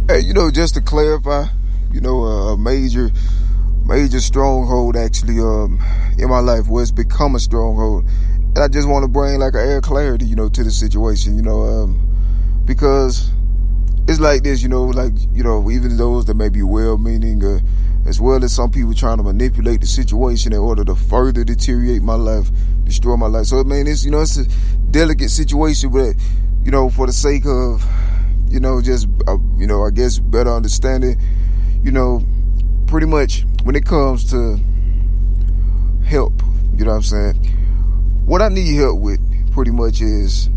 Hey, just to clarify, a major stronghold actually in my life was become a stronghold. And I just want to bring like an air clarity, to the situation, because it's like this, even those that may be well-meaning, as well as some people trying to manipulate the situation in order to further deteriorate my life, destroy my life. So, it's a delicate situation, but, for the sake of, I guess better understanding, pretty much when it comes to help, what I need help with pretty much is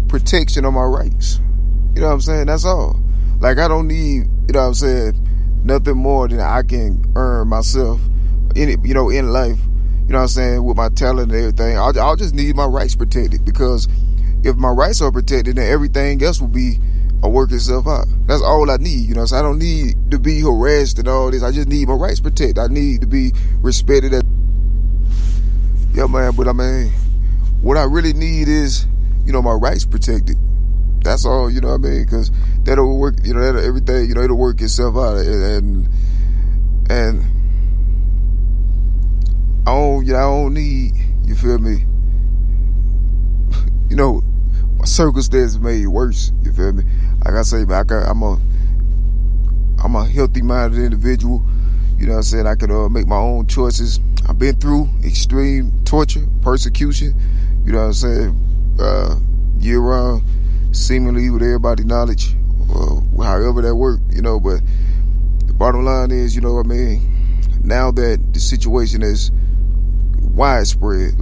protection of my rights. That's all. Like, I don't need, nothing more than I can earn myself in it, in life, with my talent and everything. I'll just need my rights protected, because if my rights are protected, then everything else will be a work itself out. That's all I need, so I don't need to be harassed and all this. I just need my rights protected. I need to be respected. Yeah, man, but what I really need is, my rights protected. That's all, because that'll work, that'll everything, it'll work itself out. And I don't need, you feel me? My circumstances made it worse, you feel me? Like I say, man, I'm a healthy-minded individual. I can make my own choices. I've been through extreme torture, persecution, year-round, seemingly with everybody's knowledge, however that worked, but the bottom line is, now that the situation is widespread,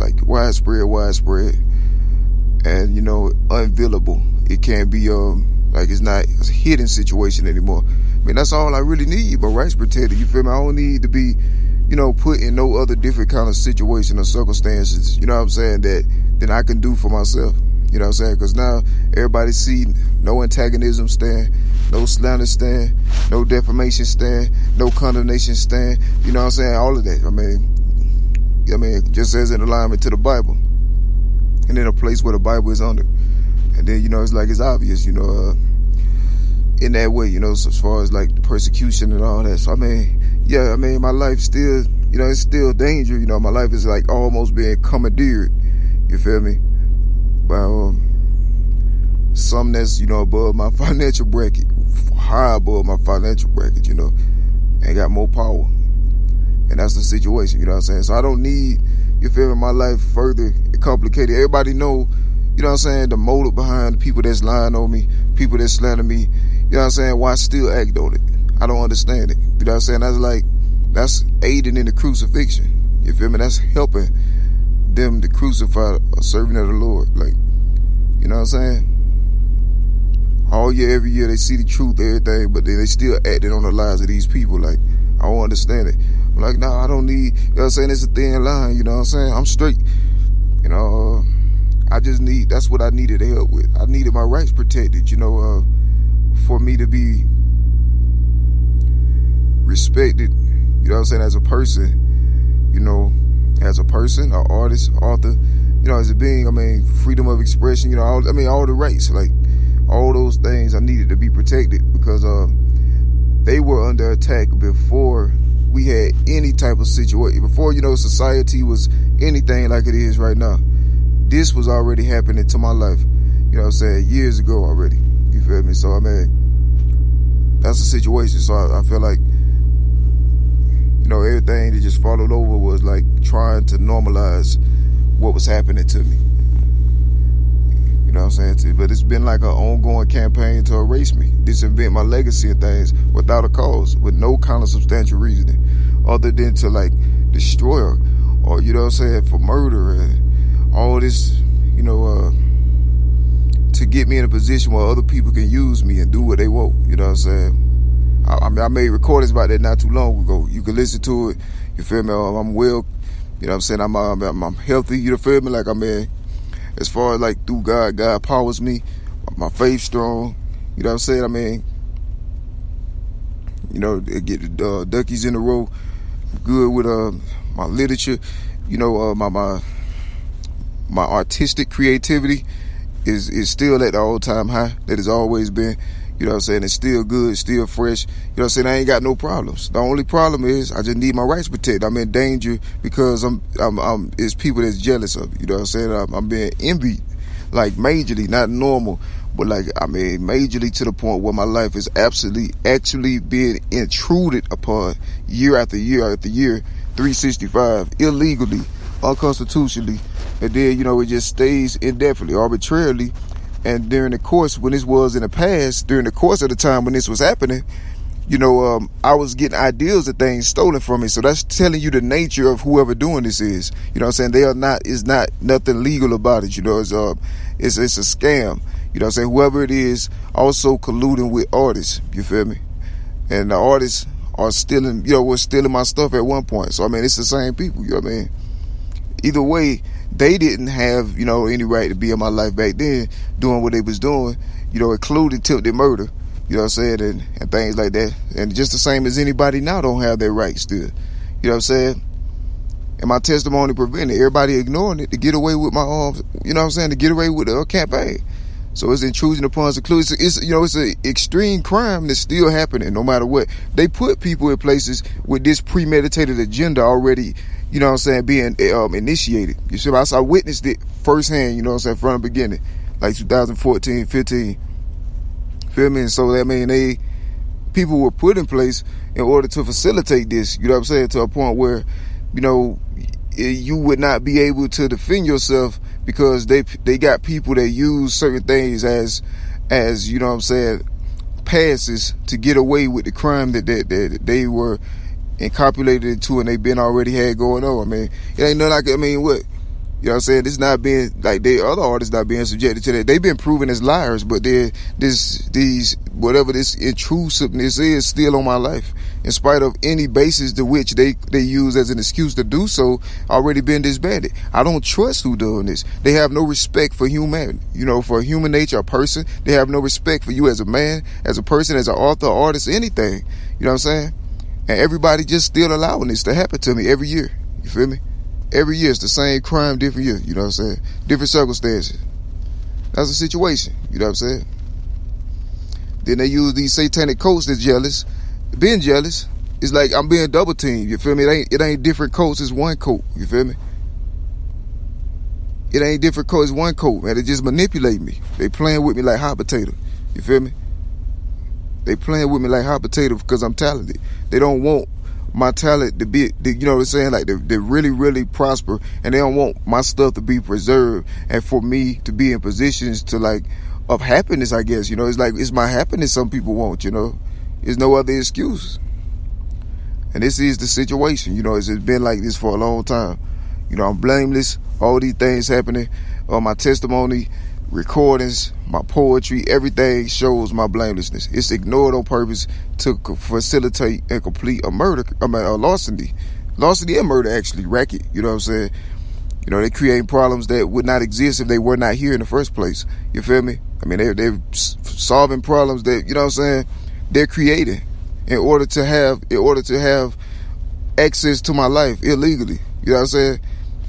and, unavailable, it can't be, it's not a hidden situation anymore. That's all I really need, but rights protected, you feel me? I don't need to be, put in no other different kind of situation or circumstances, that than I can do for myself. Because now everybody see no antagonism stand, no slander stand, no defamation stand, no condemnation stand. All of that. Just as in alignment to the Bible, and in a place where the Bible is under. And then, it's obvious, in that way, so as far as like the persecution and all that. So, my life still, it's still danger. My life is like almost being commandeered. You feel me? By something that's, above my financial bracket, high above my financial bracket, and got more power. And that's the situation, So I don't need, you feel me, my life further complicated. Everybody know, the motive behind the people that's lying on me, people that slander me, why still act on it? I don't understand it. That's aiding in the crucifixion. You feel me? That's helping them to crucify a servant of the Lord. All year, every year, they see the truth, everything, but they still acting on the lives of these people. I don't understand it. I'm like, nah, I don't need, it's a thin line, I'm straight. I just need, that's what I needed help with. I needed my rights protected, for me to be respected, as a person, as a person, an artist, author, as a being, freedom of expression, all the rights, all those things I needed to be protected, because they were under attack before we had any type of situation, before, society was anything like it is right now. This was already happening to my life, years ago already. You feel me? So, that's the situation. So I feel like, everything that just followed over was like trying to normalize what was happening to me. But it's been like an ongoing campaign to erase me, disinvent my legacy and things without a cause, with no kind of substantial reasoning, other than to like destroy her, or for murder and all this, to get me in a position where other people can use me and do what they want. I made recordings about that not too long ago. You can listen to it. You feel me? I'm well. I'm healthy. You feel me? As far as like through God powers me. My faith strong. Get the duckies in a row. Good with my literature. My artistic creativity is still at the all-time high that has always been. You know what I'm saying? It's still good, still fresh. You know what I'm saying? I ain't got no problems. The only problem is I just need my rights protected. I'm in danger because it's people that's jealous of me. You know what I'm saying? I'm being envied, like majorly, not normal, but like, I mean, majorly to the point where my life is actually being intruded upon year after year after year, 365, illegally, unconstitutionally. And then, you know, it just stays indefinitely, arbitrarily. And during the course, when this was in the past, during the course of the time when this was happening, you know, I was getting ideas of things stolen from me. So that's telling you the nature of whoever doing this is. You know what I'm saying? It's not nothing legal about it. You know, it's a scam. You know what I'm saying? Whoever it is also colluding with artists. You feel me? And the artists are stealing, you know, was stealing my stuff at one point. So, I mean, it's the same people. You know what I mean? Either way, they didn't have, you know, any right to be in my life back then doing what they was doing, you know, including attempted murder, you know what I'm saying, and things like that. And just the same as anybody now don't have their rights still. You know what I'm saying? And my testimony prevented everybody ignoring it to get away with my you know what I'm saying, to get away with the campaign. So it's intrusion upon seclusion. It's, you know, it's an extreme crime that's still happening no matter what. They put people in places with this premeditated agenda already, you know what I'm saying, being initiated. You see, I witnessed it firsthand, you know what I'm saying, from the beginning, like 2014, 15. Feel me? And so, I mean, people were put in place in order to facilitate this, you know what I'm saying, to a point where, you know, you would not be able to defend yourself because they got people that use certain things as you know what I'm saying, passes to get away with the crime that they were encapsulated into and they been already had going on. I mean, it ain't nothing like, I mean, what? You know what I'm saying? This not being, like, other artists not being subjected to that. They've been proven as liars, but whatever this intrusiveness is still on my life, in spite of any basis to which they use as an excuse to do so, already been disbanded. I don't trust who doing this. They have no respect for humanity, you know, for human nature, a person. They have no respect for you as a man, as a person, as an author, artist, anything. You know what I'm saying? And everybody just still allowing this to happen to me every year. You feel me? Every year it's the same crime, different year. You know what I'm saying? Different circumstances. That's the situation. You know what I'm saying? Then they use these satanic cults that's jealous. Being jealous is like I'm being double teamed. You feel me? It ain't different cults. It's one cult. You feel me? It ain't different cults. It's one cult, man. They just manipulate me. They playing with me like hot potato. You feel me? They playing with me like hot potato because I'm talented. They don't want my talent to be, you know what I'm saying, like to really, really prosper, and they don't want my stuff to be preserved and for me to be in positions to, like, of happiness, I guess. You know, it's like, it's my happiness some people want, you know. There's no other excuse. And this is the situation, you know. It's been like this for a long time. You know, I'm blameless. All these things happening. My testimony, recordings, my poetry, everything shows my blamelessness. It's ignored on purpose to facilitate and complete a murder, a larceny and murder, actually, racket. You know what I'm saying? You know, they creating problems that would not exist if they were not here in the first place. You feel me? I mean, they're solving problems that, you know what I'm saying, they're creating in order to have access to my life illegally. You know what I'm saying?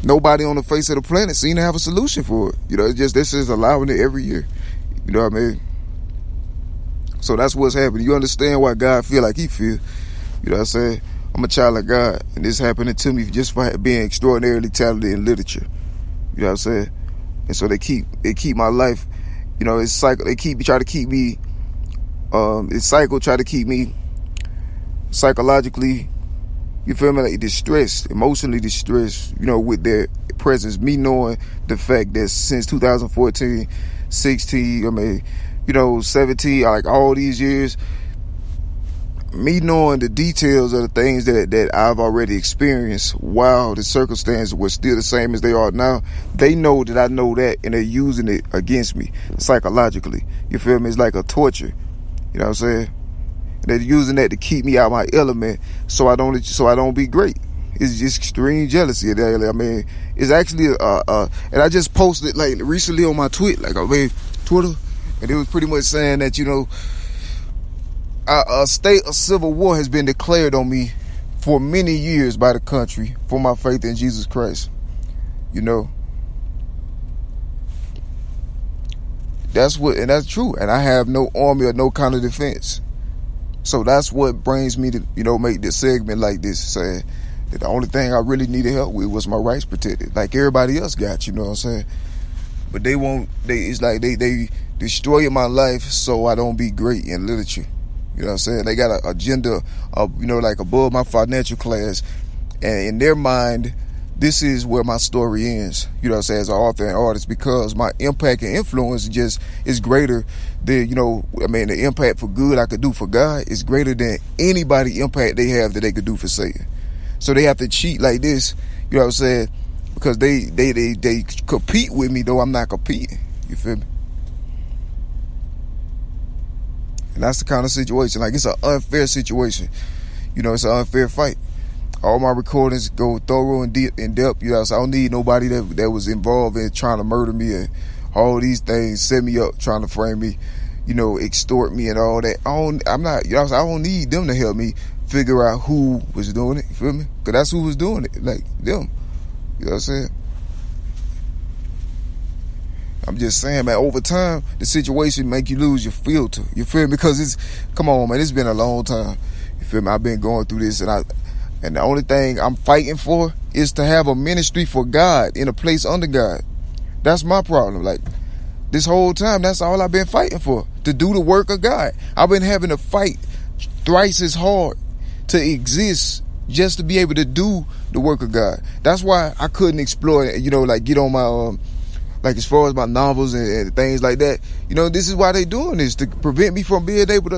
Nobody on the face of the planet seem to have a solution for it. You know, it's just, this is allowing it every year. You know what I mean? So that's what's happening. You understand why God feel like he feel. You know what I'm saying? I'm a child of God, and this happening to me just for being extraordinarily talented in literature. You know what I'm saying? And so they keep my life, you know, it's cycle. They try to keep me psychologically, you feel me, like distressed, emotionally distressed, you know, with their presence. Me knowing the fact that since 2014, 16, I mean, you know, 17, like all these years, me knowing the details of the things that I've already experienced while the circumstances were still the same as they are now, they know that I know that, and they're using it against me psychologically. You feel me? It's like a torture. You know what I'm saying? They're using that to keep me out my element, so I don't be great. It's just extreme jealousy. I mean, it's actually and I just posted like recently on my Twitter, and it was pretty much saying that, you know, a state of civil war has been declared on me for many years by the country for my faith in Jesus Christ. You know, And that's true. And I have no army or no kind of defense. So that's what brings me to, make this segment like this, saying that the only thing I really needed help with was my rights protected, like everybody else got, you know what I'm saying? But it's like they destroy my life so I don't be great in literature. You know what I'm saying? They got an agenda of, like above my financial class. And in their mind, this is where my story ends, you know what I'm saying, as an author and artist, because my impact and influence is greater than, the impact for good I could do for God is greater than anybody impact they have that they could do for Satan. So they have to cheat like this, you know what I'm saying, because they compete with me, though I'm not competing. You feel me? And that's the kind of situation. Like, it's an unfair situation. It's an unfair fight. All my recordings go thorough and in depth. So I don't need nobody that was involved in trying to murder me and all these things, set me up, trying to frame me, extort me and all that. I don't need them to help me figure out who was doing it. You feel me? Because that's who was doing it. Like, them. You know what I'm saying? I'm just saying, man, over time, the situation make you lose your filter. You feel me? Because come on, man, it's been a long time. You feel me? I've been going through this, and the only thing I'm fighting for is to have a ministry for God in a place under God. That's my problem. Like, this whole time, that's all I've been fighting for, to do the work of God. I've been having to fight thrice as hard to exist just to be able to do the work of God. That's why I couldn't explore, get on my, as far as my novels and things like that. This is why they doing this, to prevent me from being able to,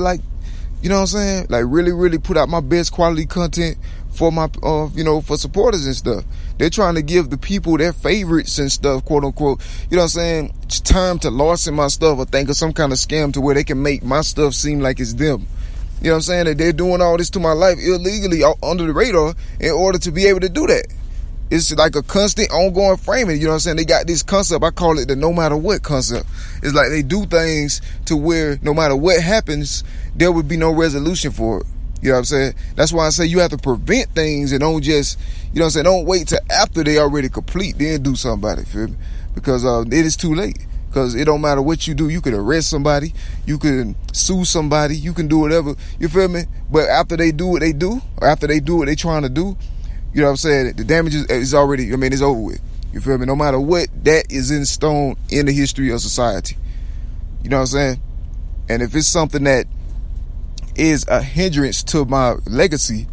you know what I'm saying? Like, really, really put out my best quality content for my, for supporters and stuff. They're trying to give the people their favorites and stuff, quote unquote. You know what I'm saying? It's time to larceny my stuff or think of some kind of scam to where they can make my stuff seem like it's them. You know what I'm saying? That they're doing all this to my life illegally under the radar in order to be able to do that. It's like a constant ongoing framing. You know what I'm saying? They got this concept. I call it the no matter what concept. It's like they do things to where no matter what happens, there would be no resolution for it. You know what I'm saying? That's why I say you have to prevent things and don't just, don't wait till after they already complete, then do something about it, feel me? Because it is too late. Because it don't matter what you do. You can arrest somebody. You can sue somebody. You can do whatever. You feel me? But after they do what they do, or after they do what they trying to do, you know what I'm saying? The damage is already, it's over with. You feel me? No matter what, that is in stone in the history of society. You know what I'm saying? And if it's something that is a hindrance to my legacy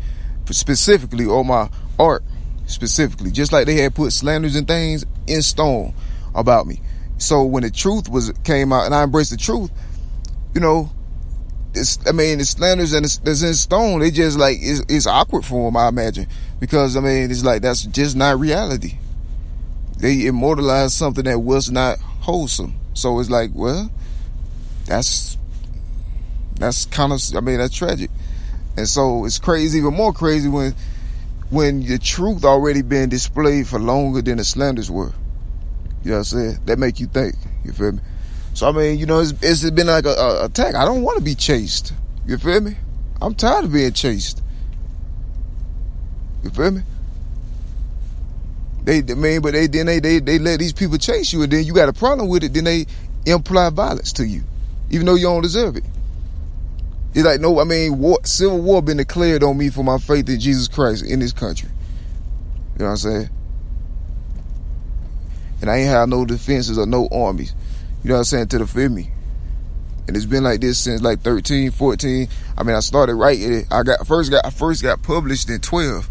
specifically, or my art specifically, just like they had put slanders and things in stone about me. So when the truth came out and I embraced the truth, the slanders and it's in stone, they just like, it's awkward for them, I imagine. Because, it's like, that's just not reality. They immortalized something that was not wholesome. So it's like, well, that's kind of, that's tragic. And so it's crazy, even more crazy when the truth already been displayed for longer than the slanders were. You know what I'm saying? That make you think. You feel me? So, it's been like a attack. I don't want to be chased. You feel me? I'm tired of being chased. You feel me? They let these people chase you, and then you got a problem with it, then they imply violence to you, even though you don't deserve it. It's like, civil war been declared on me for my faith in Jesus Christ in this country. You know what I'm saying? And I ain't have no defenses or no armies. You know what I'm saying? To defend me. And it's been like this since like 13, 14. I started writing it. I first got published in 2012.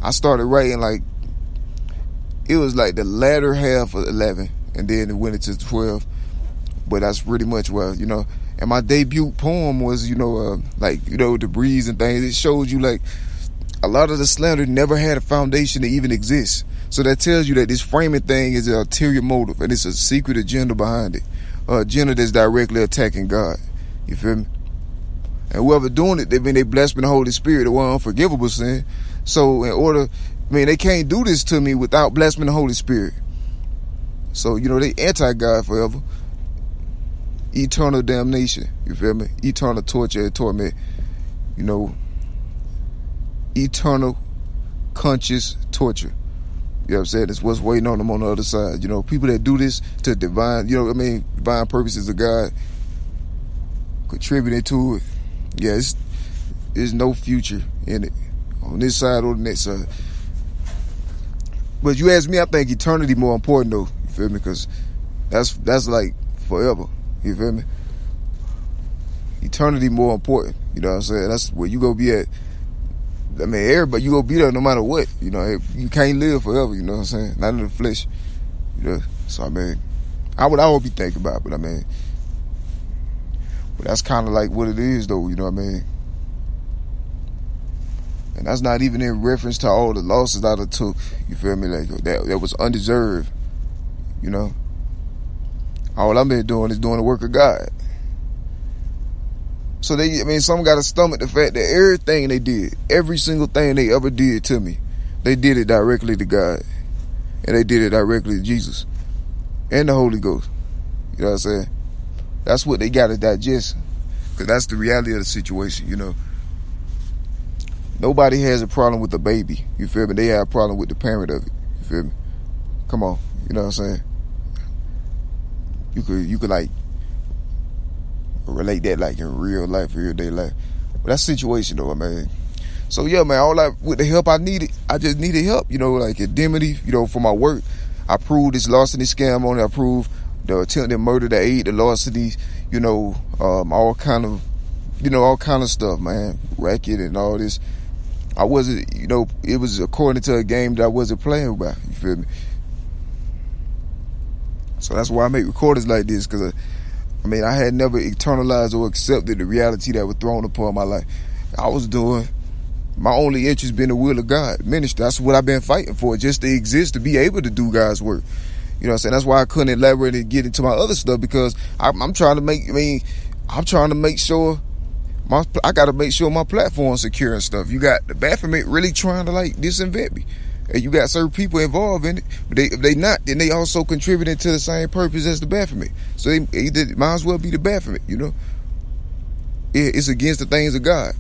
I started writing it was like the latter half of 11. And then it went into 12. But that's pretty much and my debut poem was, the breeze and things. It showed you a lot of the slander never had a foundation to even exist. So that tells you that this framing thing is an ulterior motive, and it's a secret agenda behind it. Agenda that's directly attacking God. You feel me? And whoever doing it, they blessed with the Holy Spirit, the one unforgivable sin. So in order, they can't do this to me without blessing the Holy Spirit. So, they anti-God forever. Eternal damnation. You feel me? Eternal torture and torment. Eternal conscious torture. You know what I'm saying? It's what's waiting on them on the other side. You know, people that do this to divine, you know what I mean, divine purposes of God, contributing to it. Yeah, there's no future in it, on this side or the next side. But you ask me, I think eternity more important though. You feel me? Because that's like forever. You feel me? Eternity more important. You know what I'm saying? That's where you go be at. I mean, everybody, you go be there no matter what. You know, you can't live forever. You know what I'm saying? Not in the flesh. You know. So I mean, I would be thinking about it, but I mean, but that's kind of like what it is though. You know what I mean? And that's not even in reference to all the losses I took. You feel me? Like that was undeserved. You know. All I've been doing is doing the work of God. So some got to stomach the fact that everything they did, every single thing they ever did to me, they did it directly to God. And they did it directly to Jesus and the Holy Ghost. You know what I'm saying? That's what they got to digest. Because that's the reality of the situation, you know. Nobody has a problem with the baby. You feel me? They have a problem with the parent of it. You feel me? Come on. You know what I'm saying? You could like relate that like in real life, real day life. But that's situation though, man. So yeah, man, with the help I needed, I just needed help, you know, like indemnity, you know, for my work. I proved this larceny scam on it. I proved the attempted murder, the aid, the larceny, you know, all kind of stuff, man. Racket and all this. I wasn't, you know, it was according to a game that I wasn't playing by. You feel me? So that's why I make recordings like this, because I had never internalized or accepted the reality that was thrown upon my life. I was doing, my only interest being the will of God, ministry. That's what I've been fighting for, just to exist, to be able to do God's work. You know what I'm saying? That's why I couldn't elaborate and get into my other stuff, because I'm trying to make sure I got to make sure my platform's secure and stuff. You got the Baphomet really trying to like disinvent me. And you got certain people involved in it, but if they not, then they also contributing to the same purpose as the Baphomet. So they might as well be the Baphomet, you know? It's against the things of God.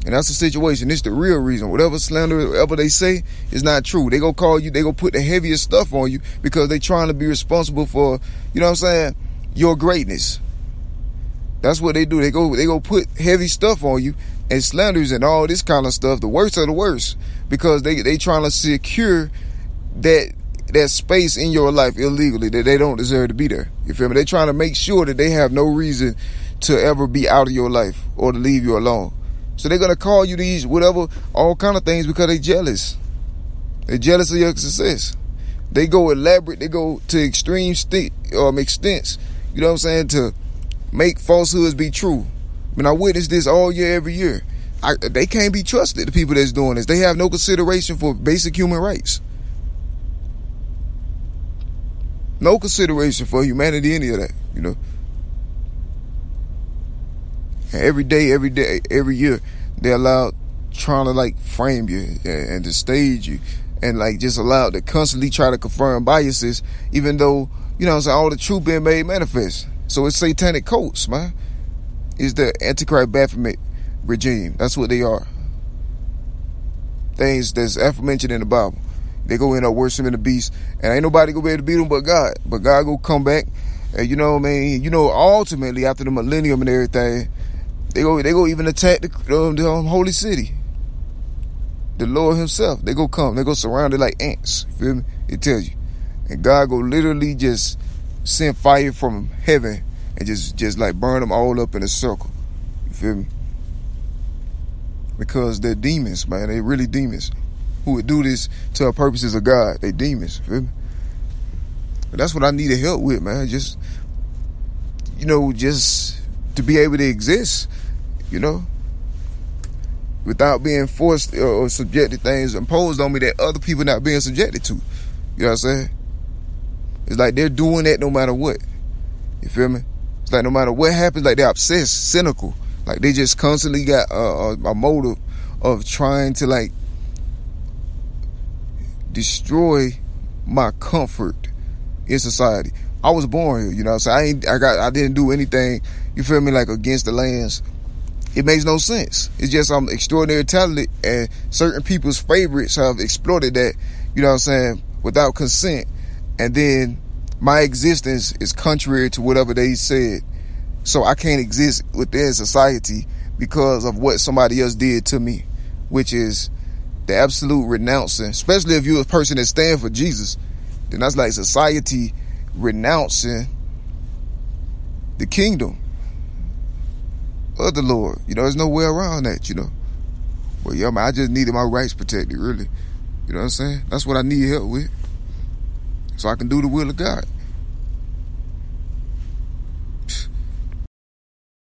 And that's the situation. It's the real reason. Whatever slander, whatever they say is not true. They gonna call you, they gonna put the heaviest stuff on you because they trying to be responsible for, you know what I'm saying, your greatness. That's what they do. They go put heavy stuff on you and slanders and all this kind of stuff, the worst of the worst, because they trying to secure that space in your life illegally that they don't deserve to be there. You feel me? They trying to make sure that they have no reason to ever be out of your life or to leave you alone. So they're gonna call you these whatever, all kind of things because they jealous. They're jealous of your success. They go elaborate. They go to extreme extents. You know what I'm saying? To make falsehoods be true. I witness this all year, every year. They can't be trusted, the people that's doing this. They have no consideration for basic human rights. No consideration for humanity, any of that, you know. And every day, every year, they're allowed trying to like frame you and to stage you and like just allowed to constantly try to confirm biases, even though, you know what I'm saying, all the truth being made manifest. So it's satanic cults, man. It's the Antichrist Baphomet regime. That's what they are. Things that's aforementioned in the Bible. They go in there worshiping the beast, and ain't nobody gonna be able to beat them but God. But God go come back, and you know what I mean. You know, ultimately after the millennium and everything, they go even attack the holy city. The Lord Himself. They go come. They go surround it like ants. You feel me? It tells you, and God go literally just send fire from heaven and just like burn them all up in a circle. You feel me? Because they're demons, man. They really demons who would do this to the purposes of God. They demons. You feel me? But that's what I needed help with, man. Just, you know, just to be able to exist, you know, without being forced or subjected things imposed on me that other people not being subjected to. You know what I'm saying? It's like they're doing that no matter what. You feel me? It's like no matter what happens, like they're obsessed, cynical. Like they just constantly got a motive of trying to like destroy my comfort in society. I was born here, you know what I'm saying? I didn't do anything, you feel me, like against the lands. It makes no sense. It's just I'm extraordinary talented, and certain people's favorites have exploited that, you know what I'm saying, without consent, and then my existence is contrary to whatever they said. So I can't exist within society because of what somebody else did to me, which is the absolute renouncing. Especially if you're a person that stands for Jesus, then that's like society renouncing the kingdom of the Lord. You know, there's no way around that, you know. But yeah, man, I just needed my rights protected, really. You know what I'm saying? That's what I need help with, so I can do the will of God.